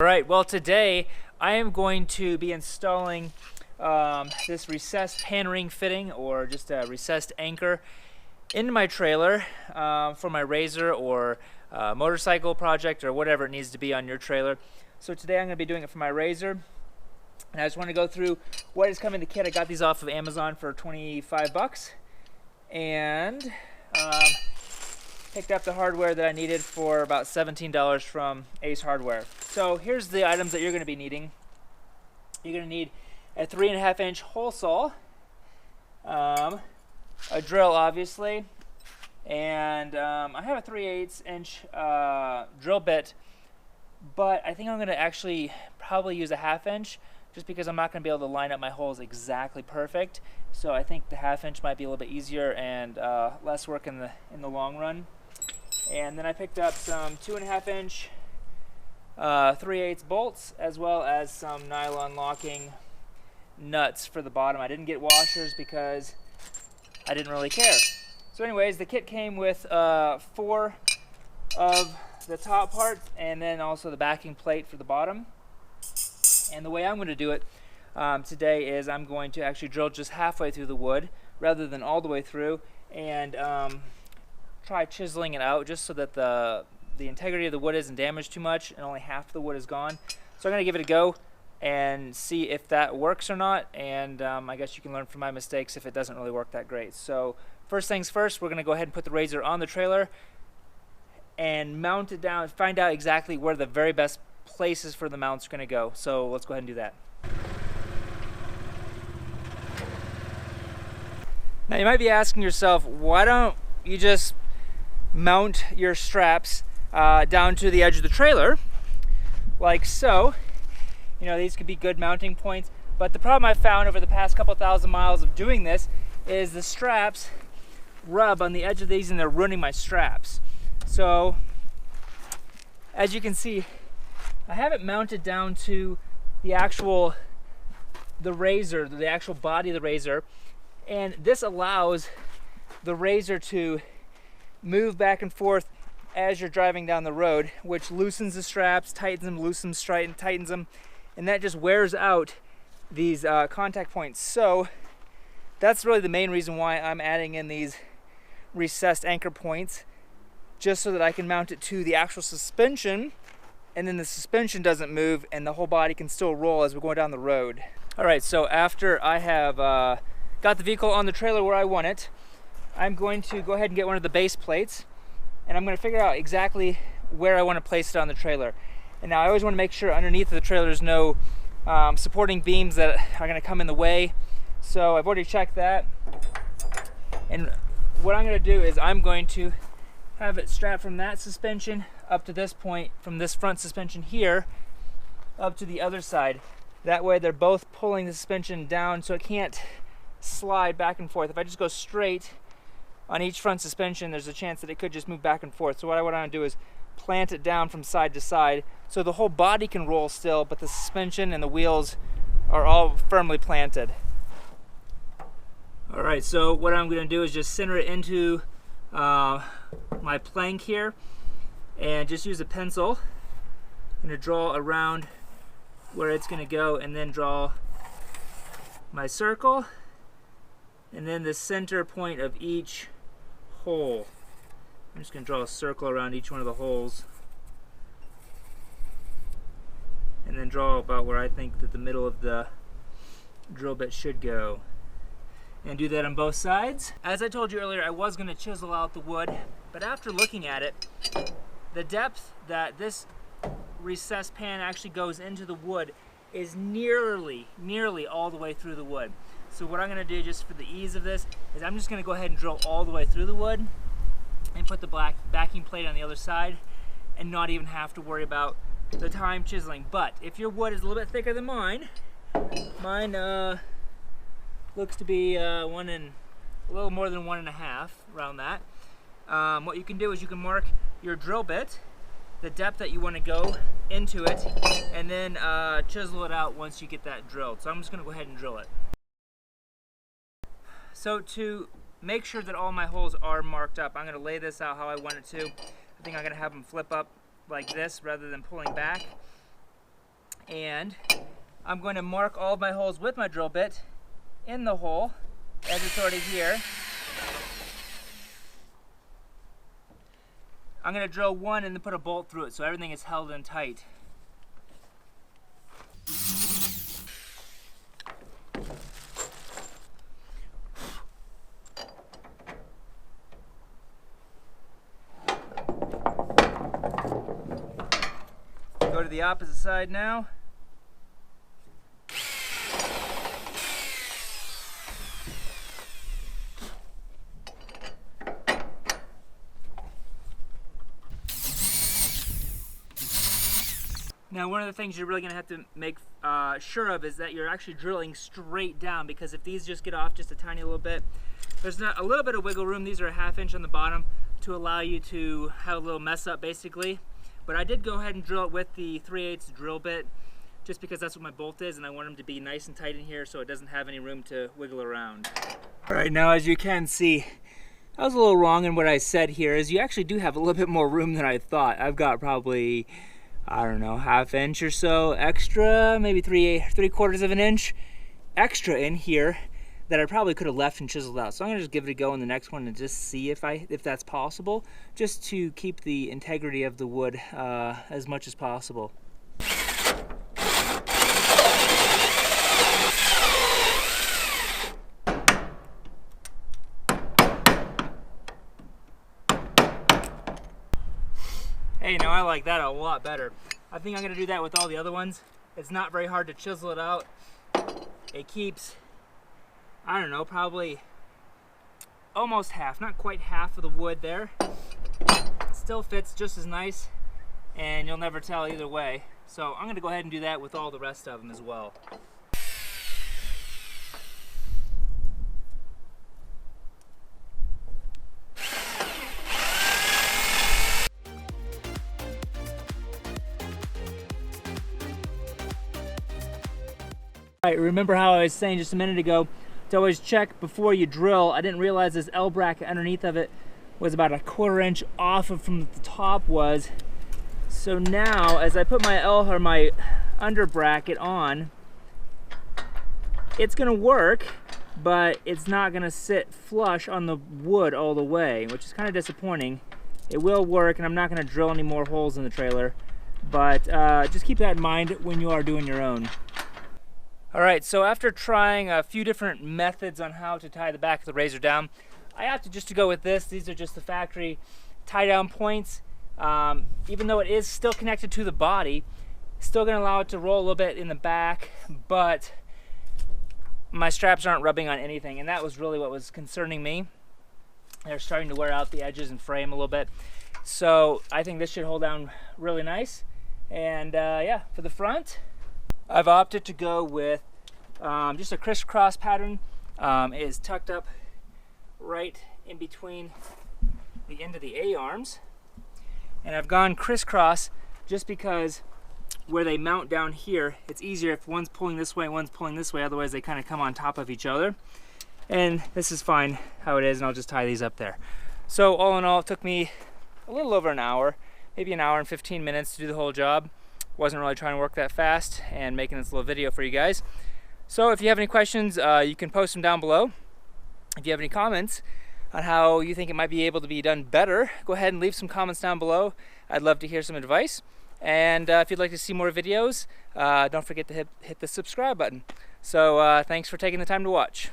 Alright, well today I am going to be installing this recessed pan ring fitting, or just a recessed anchor, into my trailer for my RZR or motorcycle project or whatever it needs to be on your trailer. So today I'm going to be doing it for my RZR, and I just want to go through what is coming in the kit. I got these off of Amazon for 25 bucks and picked up the hardware that I needed for about $17 from Ace Hardware. So here's the items that you're going to be needing. You're going to need a 3.5 inch hole saw, a drill obviously, and I have a 3/8 inch drill bit, but I think I'm going to actually probably use a 1/2 inch just because I'm not going to be able to line up my holes exactly perfect. So I think the 1/2 inch might be a little bit easier and less work in the long run. And then I picked up some 2.5 inch 3/8 bolts, as well as some nylon locking nuts for the bottom. I didn't get washers because I didn't really care. So anyways, the kit came with 4 of the top parts and then also the backing plate for the bottom. And the way I'm going to do it today is I'm going to actually drill just halfway through the wood rather than all the way through, and try chiseling it out just so that the integrity of the wood isn't damaged too much and only half the wood is gone. So I'm going to give it a go and see if that works or not, and I guess you can learn from my mistakes if it doesn't really work that great. So first things first, we're going to go ahead and put the RZR on the trailer and mount it down, find out exactly where the very best places for the mounts are going to go. So let's go ahead and do that. Now you might be asking yourself, why don't you just mount your straps down to the edge of the trailer like so? You know, these could be good mounting points, but the problem I've found over the past couple thousand miles of doing this is the straps rub on the edge of these and they're ruining my straps. So as you can see, I have it mounted down to the RZR, the actual body of the RZR, and this allows the RZR to move back and forth as you're driving down the road, which loosens the straps, tightens them, loosens them, tightens them, and that just wears out these contact points. So that's really the main reason why I'm adding in these recessed anchor points, just so that I can mount it to the actual suspension, and then the suspension doesn't move and the whole body can still roll as we're going down the road. Alright, so after I have got the vehicle on the trailer where I want it, I'm going to go ahead and get one of the base plates, and I'm going to figure out exactly where I want to place it on the trailer. And now I always want to make sure underneath the trailer there's no supporting beams that are going to come in the way. So I've already checked that, and what I'm going to do is I'm going to have it strapped from that suspension up to this point, from this front suspension here up to the other side. That way they're both pulling the suspension down so it can't slide back and forth. If I just go straight on each front suspension, there's a chance that it could just move back and forth. So what I want to do is plant it down from side to side so the whole body can roll still, but the suspension and the wheels are all firmly planted. Alright, so what I'm going to do is just center it into my plank here, and just use a pencil. I'm going to draw around where it's going to go, and then draw my circle, and then the center point of each hole. I'm just going to draw a circle around each one of the holes, and then draw about where I think that the middle of the drill bit should go. And do that on both sides. As I told you earlier, I was going to chisel out the wood, but after looking at it, the depth that this recessed pan actually goes into the wood is nearly all the way through the wood. So what I'm going to do, just for the ease of this, is I'm just going to go ahead and drill all the way through the wood and put the backing plate on the other side, and not even have to worry about the time chiseling. But if your wood is a little bit thicker than mine looks to be a little more than 1.5, around that. What you can do is you can mark your drill bit, the depth that you want to go into it, and then chisel it out once you get that drilled. So I'm just going to go ahead and drill it. So to make sure that all my holes are marked up, I'm going to lay this out how I want it to. I think I'm going to have them flip up like this rather than pulling back. and I'm going to mark all of my holes with my drill bit in the hole as it's already here. I'm going to drill one and then put a bolt through it so everything is held in tight. Go to the opposite side now. Now, one of the things you're really going to have to make sure of is that you're actually drilling straight down, because if these just get off just a tiny little bit, there's not a little bit of wiggle room. These are a 1/2 inch on the bottom to allow you to have a little mess up basically. But I did go ahead and drill it with the 3/8 drill bit just because that's what my bolt is, and I want them to be nice and tight in here so it doesn't have any room to wiggle around. All right, now as you can see, I was a little wrong in what I said here, is you actually do have a little bit more room than I thought. I've got probably, I don't know, 1/2 inch or so extra, maybe 3/4 of an inch extra in here that I probably could have left and chiseled out. So I'm gonna just give it a go in the next one and just see if that's possible, just to keep the integrity of the wood as much as possible. Hey, now I like that a lot better. I think I'm gonna do that with all the other ones. It's not very hard to chisel it out. It keeps, I don't know, probably almost half, not quite half of the wood there. It still fits just as nice, and you'll never tell either way. So I'm gonna go ahead and do that with all the rest of them as well. All right, remember how I was saying just a minute ago to always check before you drill. I didn't realize this L bracket underneath of it was about a 1/4 inch off of from the top was. So now as I put my L or my under bracket on, it's gonna work, but it's not gonna sit flush on the wood all the way, which is kind of disappointing. It will work, and I'm not gonna drill any more holes in the trailer, but just keep that in mind when you are doing your own. All right, so after trying a few different methods on how to tie the back of the RZR down, I opted just to go with this. These are just the factory tie down points. Even though it is still connected to the body, still gonna allow it to roll a little bit in the back, but my straps aren't rubbing on anything, and that was really what was concerning me. They're starting to wear out the edges and frame a little bit. So I think this should hold down really nice. And yeah, for the front, I've opted to go with just a crisscross pattern. It is tucked up right in between the end of the A-arms. And I've gone crisscross just because where they mount down here, it's easier if one's pulling this way and one's pulling this way, otherwise they kind of come on top of each other. And this is fine how it is, and I'll just tie these up there. So all in all, it took me a little over an hour, maybe an hour and 15 minutes to do the whole job. Wasn't really trying to work that fast and making this little video for you guys. So if you have any questions, you can post them down below. If you have any comments on how you think it might be able to be done better, go ahead and leave some comments down below. I'd love to hear some advice. And if you'd like to see more videos, don't forget to hit the subscribe button. So thanks for taking the time to watch.